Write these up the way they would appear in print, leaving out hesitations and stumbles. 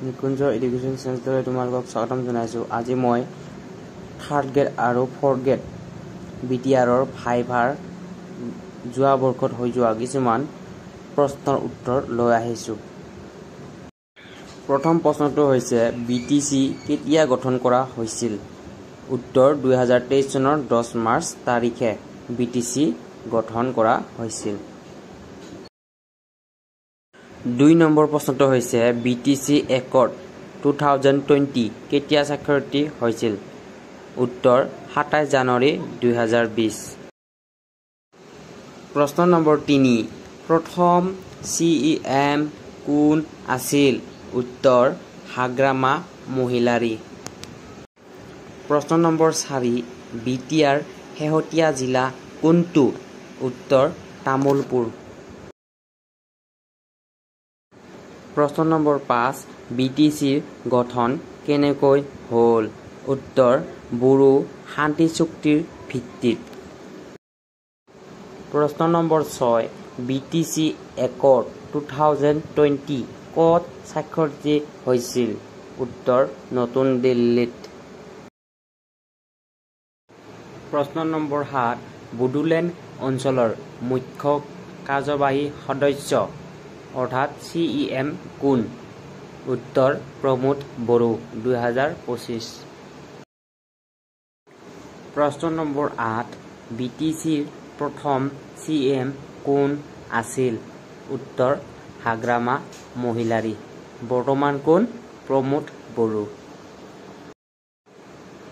নিকুঞ্জ education চেণ্টাৰলৈ তোমালোকক স্বাগতম জনাইছোঁ। আজি মই 3rd গ্ৰেড আৰু 4th গ্ৰেড BTRৰ ভাইভাৰ যোৱা বৰ্ষত হৈ যোৱা কিছুমান প্ৰশ্নৰ উত্তৰ লৈ আহিছোঁ। প্ৰথম প্ৰশ্নটো হৈছে BTC কেতিয়া গঠন কৰা হৈছিল? উত্তৰ 2023 চনৰ 10 মাৰ্চ তাৰিখে BTC গঠন কৰা হৈছিল। 2 নম্বৰ প্ৰশ্নটো হৈছে BTC একৰ্ড 2020 কেতিয়া স্বাক্ষৰিত হৈছিল? উত্তৰ 27 জানুৱাৰী 2020। প্ৰশ্ন নম্বৰ 3 প্ৰথম CEM কোন আছিল? উত্তৰ হাগ্ৰামা মহিলাৰী। প্ৰশ্ন নম্বৰ 4 BTR শেহতীয়া জিলা কোনটো? উত্তৰ তামুলপুৰ। প্ৰশ্ন নম্বৰ 5 BTCৰ গঠন কেনেকৈ হ'ল? উত্তৰ বড়ো শান্তি চুক্তিৰ ভিত্তিত। প্ৰশ্ন নম্বৰ 6 BTC একৰ্ড 2020 ক'ত স্বাক্ষৰিত হৈছিল? উত্তৰ নতুন দিল্লীত। প্ৰশ্ন নম্বৰ 7 বড়োলেণ্ড অঞ্চলৰ মুখ্য কাৰ্যবাহী সদস্য অৰ্থাৎ CEM কোন? উত্তৰ প্ৰমোদ বড়ো 2025। প্ৰশ্ন নম্বৰ 8 BTCৰ প্ৰথম CEM কোন আছিল? উত্তৰ হাগ্ৰামা মহিলাৰী। বৰ্তমান কোন? প্ৰমোদ বড়ো।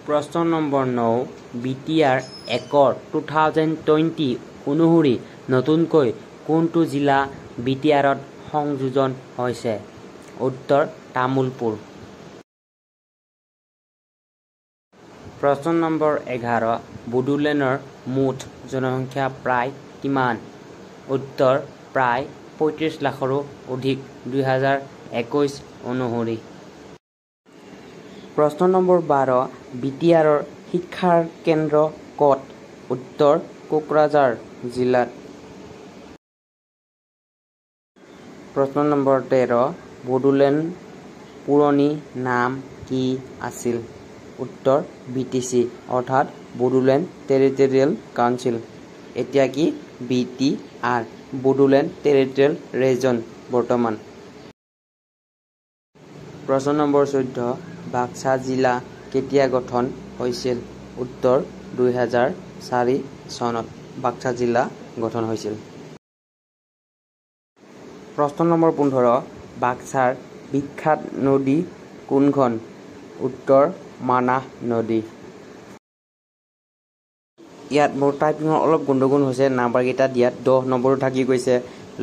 প্ৰশ্ন নম্বৰ 9 BTR একৰ্ড 2020 অনুসৰি নতুনকৈ কোনটো জিলা BTRত সংযোজন হৈছে? উত্তৰ তামুলপুৰ। প্ৰশ্ন নম্বৰ 11 বড়োলেণ্ডৰ মুঠ জনসংখ্যা প্ৰায় কিমান? উত্তৰ প্ৰায় 35 লাখৰো অধিক 2021 অনুসৰি। প্ৰশ্ন নম্বৰ 12 BTRৰ শিক্ষাৰ কেন্দ্ৰ ক'ত? উত্তৰ কোকৰাঝাৰ জিলাত। প্ৰশ্ন নম্বৰ 13 বড়োলেণ্ড পুৰণি নাম কি আছিল? উত্তৰ BTC অৰ্থাৎ বড়োলেণ্ড টেৰিটৰিয়েল কাউন্সিল। এতিয়া কি BTR বড়োলেণ্ড টেৰিটৰিয়েল ৰিজন বৰ্তমান। প্ৰশ্ন নম্বৰ 14 বাক্সা জিলা কেতিয়া গঠন হৈছিল? উত্তৰ 2004 চনত বাক্সা জিলা গঠন হৈছিল। প্ৰশ্ন নম্বৰ 15 বাক্সাৰ বিখ্যাত নদী কোনখন? উত্তৰ মানাহ নদী। ইয়াত মোৰ টাইপিঙৰ অলপ গণ্ডগোল হৈছে, নাম্বাৰকেইটা দিয়াত 10 নম্বৰো থাকি গৈছে,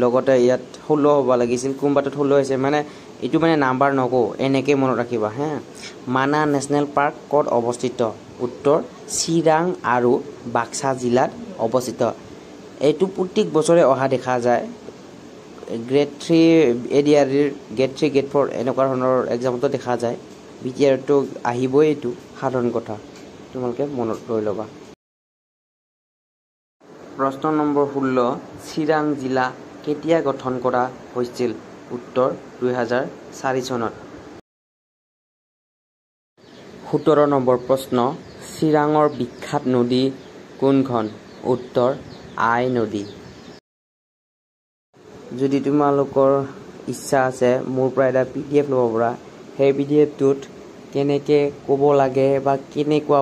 লগতে ইয়াত 16 হ'ব লাগিছিল, কোনোবাটোত 16 হৈছে, মানে এইটো মানে নাম্বাৰ নকওঁ, এনেকৈ মনত ৰাখিবা হা। মানাহ নেশ্যনেল পাৰ্ক ক'ত অৱস্থিত? উত্তৰ চিৰাং আৰু বাক্সা জিলাত অৱস্থিত। এইটো প্ৰত্যেক বছৰে অহা দেখা যায়। গ্ৰেড 3 ADREৰ গ্ৰেড 3 গ্ৰেড 4 এনেকুৱা ধৰণৰ এক্সামতো দেখা যায়। BTRটো আহিবই, এইটো সাধাৰণ কথা, তোমালোকে মনত লৈ ল'বা। প্ৰশ্ন নম্বৰ 16 চিৰাং জিলা কেতিয়া গঠন কৰা হৈছিল? উত্তৰ 2004 চনত। 17 নম্বৰ প্ৰশ্ন চিৰাঙৰ বিখ্যাত নদী কোনখন? উত্তৰ আই নদী। যদি তোমালোকৰ ইচ্ছা আছে মোৰ পৰা এটা PDF ল'ব পৰা, সেই PDFটোত কেনেকৈ ক'ব লাগে বা কেনেকুৱা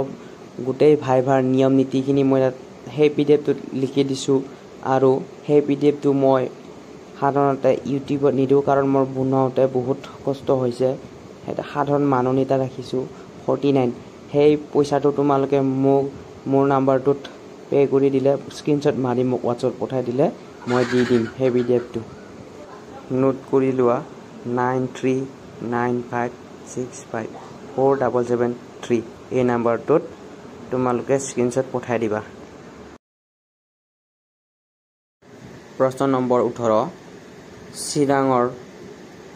গোটেই ভাইভাৰ নিয়ম নীতিখিনি মই তাত সেই PDFটোত লিখি দিছোঁ। আৰু সেই PDFটো মই সাধাৰণতে ইউটিউবত নিদিওঁ, কাৰণ মোৰ বনাওঁতে বহুত কষ্ট হৈছে। এটা সাধাৰণ মানুহ এটা ৰাখিছোঁ 49, সেই পইচাটো তোমালোকে মোক মোৰ নাম্বাৰটোত পে' কৰি দিলে, স্ক্ৰীনশ্বট মাৰি মোক WhatsApp পঠাই দিলে মই দি দিম সেই PDFটো। নোট কৰি লোৱা 9395654773 এই নাম্বাৰটোত তোমালোকে স্ক্ৰীনশ্বট পঠাই দিবা। প্ৰশ্ন নম্বৰ 18 চিৰাঙৰ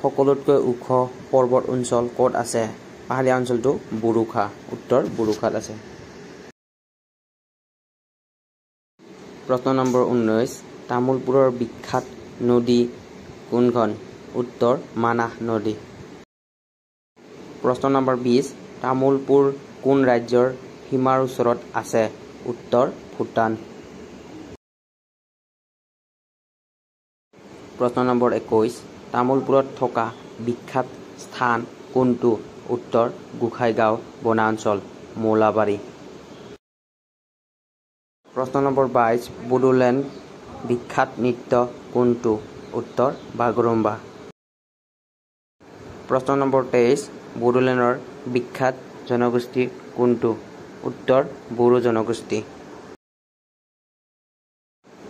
সকলোতকৈ ওখ পৰ্বত অঞ্চল ক'ত আছে? পাহাৰীয়া অঞ্চলটো বড়োখা। উত্তৰ বড়োখাত আছে। প্ৰশ্ন নম্বৰ 19 তামুলপুৰৰ বিখ্যাত নদী কোনখন? উত্তৰ মানাহ নদী। প্ৰশ্ন নম্বৰ 20 তামোলপুৰ কোন ৰাজ্যৰ সীমাৰ ওচৰত আছে উত্তৰ ভূটান প্ৰশ্ন নম্বৰ 21 তামোলপুৰত থকা বিখ্যাত স্থান কোনটো উত্তৰ গোসাইগাঁও বনাঞ্চল মৌলাবাৰী প্ৰশ্ন নম্বৰ 22 বড়োলেণ্ড বিখ্যাত নৃত্য কোনটো উত্তৰ বাগৰুম্বা প্ৰশ্ন নম্বৰ 23 বড়োলেণ্ডৰ বিখ্যাত জনগোষ্ঠী কোনটো উত্তৰ বড়ো জনগোষ্ঠী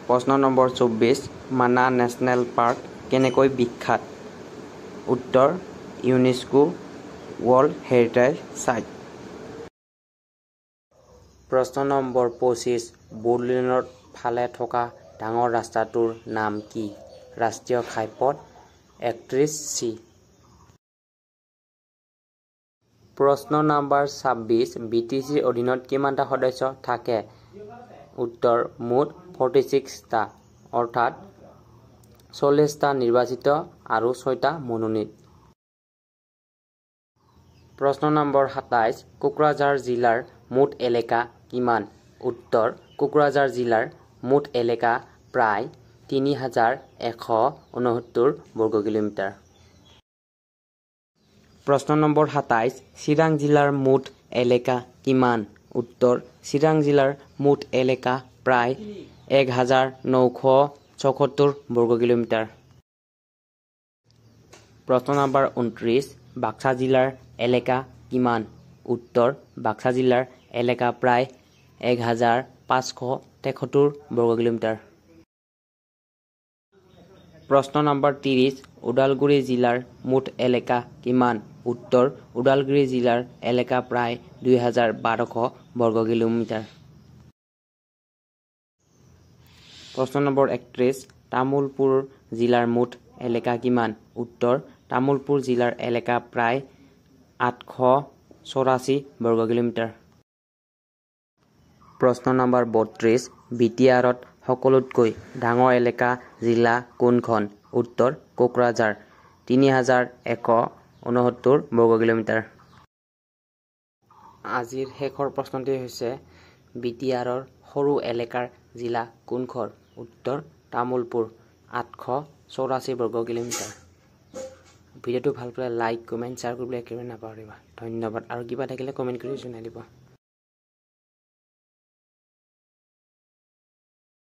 প্ৰশ্ন নম্বৰ 24 মানা নেশ্যনেল পাৰ্ক কেনেকৈ বিখ্যাত উত্তৰ ইউনেস্কো ৱৰ্ল্ড হেৰিটেজ সাইট প্ৰশ্ন নম্বৰ 25 বড়োলেণ্ডৰ ফালে থকা ডাঙৰ ৰাস্তাটোৰ নাম কি ৰাষ্ট্ৰীয় ঘাইপথ 31C প্ৰশ্ন নম্বৰ 26 বিটিচিৰ অধীনত কিমানটা সদস্য থাকে উত্তৰ মুঠ 46টা অৰ্থাৎ 40টা নিৰ্বাচিত আৰু 6টা মনোনীত প্ৰশ্ন নম্বৰ 27 কোকৰাঝাৰ জিলাৰ মুঠ এলেকা কিমান উত্তৰ কোকৰাঝাৰ জিলাৰ মুঠ এলেকা প্ৰায় 3169 বৰ্গ কিলোমিটাৰ প্ৰশ্ন নম্বৰ 27 চিৰাং জিলাৰ মুঠ এলেকা কিমান উত্তৰ চিৰাং জিলাৰ মুঠ এলেকা প্ৰায় 1974 বৰ্গ কিলোমিটাৰ প্ৰশ্ন নম্বৰ 29 বাক্সা জিলাৰ এলেকা কিমান উত্তৰ বাক্সা জিলাৰ এলেকা প্ৰায় 1573 বৰ্গ কিলোমিটাৰ প্ৰশ্ন নম্বৰ 30 ওদালগুৰি জিলাৰ মুঠ এলেকা কিমান উত্তৰ ওদালগুৰি জিলাৰ এলেকা প্ৰায় 2112 বৰ্গ কিলোমিটাৰ প্ৰশ্ন নম্বৰ 31 তামোলপুৰ জিলাৰ মুঠ এলেকা কিমান উত্তৰ তামোলপুৰ জিলাৰ এলেকা প্ৰায় 884 বৰ্গ কিলোমিটাৰ প্ৰশ্ন নম্বৰ 32 বিটিআৰত সকলোতকৈ ডাঙৰ এলেকা জিলা কোনখন উত্তৰ কোকৰাঝাৰ 3169 বৰ্গ কিলোমিটাৰ আজিৰ শেষৰ প্ৰশ্নটি হৈছে বিটিআৰৰ সৰু এলেকাৰ জিলা কোনখন উত্তৰ তামোলপুৰ 884 বৰ্গ কিলোমিটাৰ ভিডিঅ'টো ভাল পালে লাইক কমেণ্ট শ্বেয়াৰ কৰিবলৈ একেবাৰে নাপাহৰিবা ধন্যবাদ আৰু কিবা থাকিলে কমেণ্ট কৰি জনাই দিব